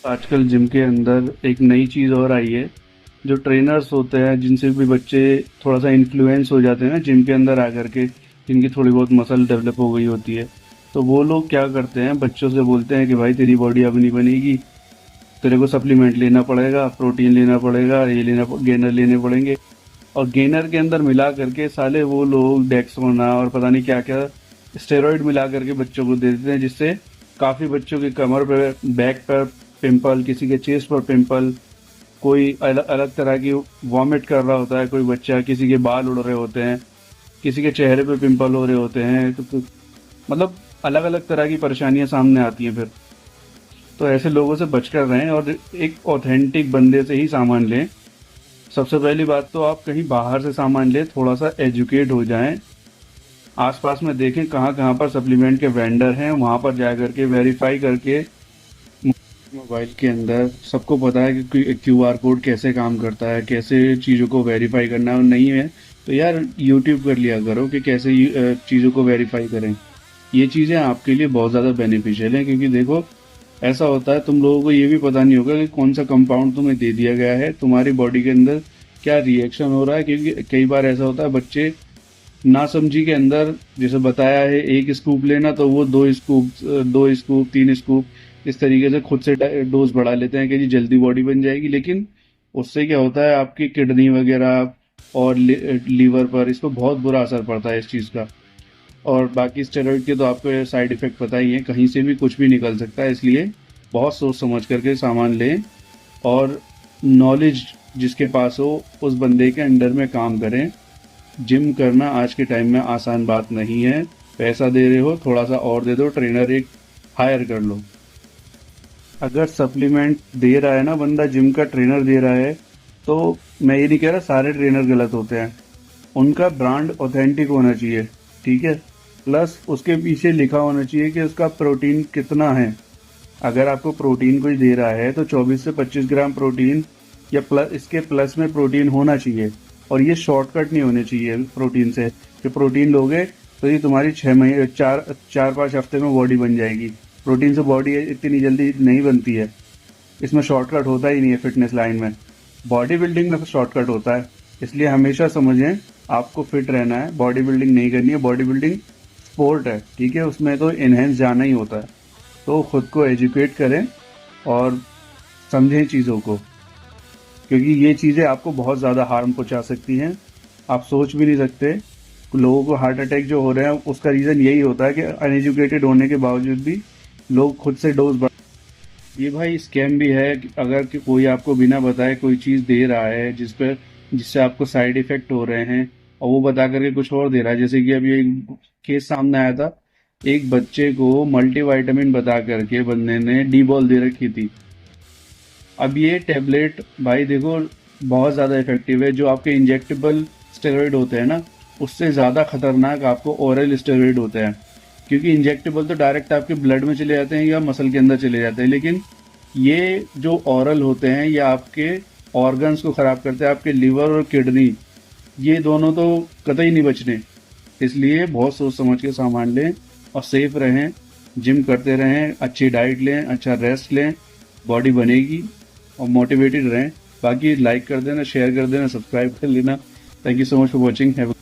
आजकल जिम के अंदर एक नई चीज़ और आई है। जो ट्रेनर्स होते हैं जिनसे भी बच्चे थोड़ा सा इन्फ्लुएंस हो जाते हैं ना जिम के अंदर आकर के, जिनकी थोड़ी बहुत मसल डेवलप हो गई होती है, तो वो लोग क्या करते हैं, बच्चों से बोलते हैं कि भाई तेरी बॉडी अब नहीं बनेगी, तेरे को सप्लीमेंट लेना पड़ेगा, प्रोटीन लेना पड़ेगा, ये लेना, गेनर लेने पड़ेंगे। और गेनर के अंदर मिला करके साले वो लोग डेक्सोना और पता नहीं क्या क्या स्टेरॉइड मिला करके बच्चों को दे देते हैं, जिससे काफ़ी बच्चों की कमर पे, बैक पर पिंपल, किसी के चेस्ट पर पिंपल, कोई अलग अलग तरह की वॉमिट कर रहा होता है कोई बच्चा, किसी के बाल उड़ रहे होते हैं, किसी के चेहरे पे पिंपल हो रहे होते हैं, तो मतलब अलग अलग तरह की परेशानियां सामने आती हैं फिर। तो ऐसे लोगों से बचकर रहें और एक ऑथेंटिक बंदे से ही सामान लें। सबसे पहली बात तो आप कहीं बाहर से सामान लें, थोड़ा सा एजुकेट हो जाएं, आसपास में देखें कहाँ कहाँ पर सप्लीमेंट के वेंडर हैं, वहाँ पर जा करके वेरीफाई करके। मोबाइल के अंदर सबको पता है कि क्यूआर कोड कैसे काम करता है, कैसे चीज़ों को वेरीफाई करना है, और नहीं है तो यार यूट्यूब कर लिया करो कि कैसे चीज़ों को वेरीफाई करें। ये चीज़ें आपके लिए बहुत ज़्यादा बेनिफिशियल हैं, क्योंकि देखो ऐसा होता है, तुम लोगों को ये भी पता नहीं होगा कि कौन सा कंपाउंड तुम्हें दे दिया गया है, तुम्हारी बॉडी के अंदर क्या रिएक्शन हो रहा है। क्योंकि कई बार ऐसा होता है, बच्चे नासमझी के अंदर जैसे बताया है एक स्कूप लेना, तो वो दो स्कूप, तीन स्कूप इस तरीके से खुद से डोज बढ़ा लेते हैं कि जी जल्दी बॉडी बन जाएगी। लेकिन उससे क्या होता है, आपकी किडनी वगैरह और लीवर पर इस पर बहुत बुरा असर पड़ता है इस चीज़ का। और बाकी स्टेरॉइड के तो आपको साइड इफेक्ट पता ही है, कहीं से भी कुछ भी निकल सकता है, इसलिए बहुत सोच समझ करके सामान लें। और नॉलेज जिसके पास हो उस बंदे के अंडर में काम करें। जिम करना आज के टाइम में आसान बात नहीं है। पैसा दे रहे हो, थोड़ा सा और दे दो, ट्रेनर एक हायर कर लो। अगर सप्लीमेंट दे रहा है ना बंदा, जिम का ट्रेनर दे रहा है, तो मैं ये नहीं कह रहा सारे ट्रेनर गलत होते हैं, उनका ब्रांड ऑथेंटिक होना चाहिए, ठीक है। प्लस उसके पीछे लिखा होना चाहिए कि उसका प्रोटीन कितना है। अगर आपको प्रोटीन कोई दे रहा है तो 24 से 25 ग्राम प्रोटीन या प्लस, इसके प्लस में प्रोटीन होना चाहिए। और ये शॉर्टकट नहीं होने चाहिए प्रोटीन से, कि प्रोटीन लोगे तो ये तुम्हारी 6 महीने, 4-5 हफ्ते में बॉडी बन जाएगी। प्रोटीन से बॉडी इतनी जल्दी नहीं बनती है, इसमें शॉर्टकट होता ही नहीं है। फिटनेस लाइन में, बॉडी बिल्डिंग में शॉर्टकट होता है। इसलिए हमेशा समझें, आपको फिट रहना है, बॉडी बिल्डिंग नहीं करनी है। बॉडी बिल्डिंग स्पोर्ट है, ठीक है, उसमें तो इनहेंस जाना ही होता है। तो खुद को एजुकेट करें और समझें चीज़ों को, क्योंकि ये चीज़ें आपको बहुत ज़्यादा हार्म पहुंचा सकती हैं। आप सोच भी नहीं सकते, लोगों को हार्ट अटैक जो हो रहे हैं उसका रीज़न यही होता है कि अनएजुकेटेड होने के बावजूद भी लोग खुद से डोज। ये भाई स्कैम भी है कि अगर कि कोई आपको बिना बताए कोई चीज़ दे रहा है जिससे आपको साइड इफेक्ट हो रहे हैं, और वो बता करके कुछ और दे रहा है। जैसे कि अभी एक केस सामने आया था, एक बच्चे को मल्टीविटामिन बता करके बंदे ने डी बॉल दे रखी थी। अब ये टेबलेट भाई देखो बहुत ज़्यादा इफेक्टिव है। जो आपके इंजेक्टेबल स्टेरॉइड होते हैं ना, उससे ज़्यादा खतरनाक आपको ओरल स्टेरॉइड होते हैं। क्योंकि इंजेक्टेबल तो डायरेक्ट आपके ब्लड में चले जाते हैं या मसल के अंदर चले जाते हैं, लेकिन ये जो ओरल होते हैं ये आपके ऑर्गन्स को ख़राब करते हैं, आपके लिवर और किडनी, ये दोनों तो कतई नहीं बचने। इसलिए बहुत सोच समझ के सामान लें और सेफ रहें, जिम करते रहें, अच्छी डाइट लें, अच्छा रेस्ट लें, बॉडी बनेगी और मोटिवेटेड रहें। बाकी लाइक कर देना, शेयर कर देना, सब्सक्राइब कर लेना। Thank you so much for watching. Have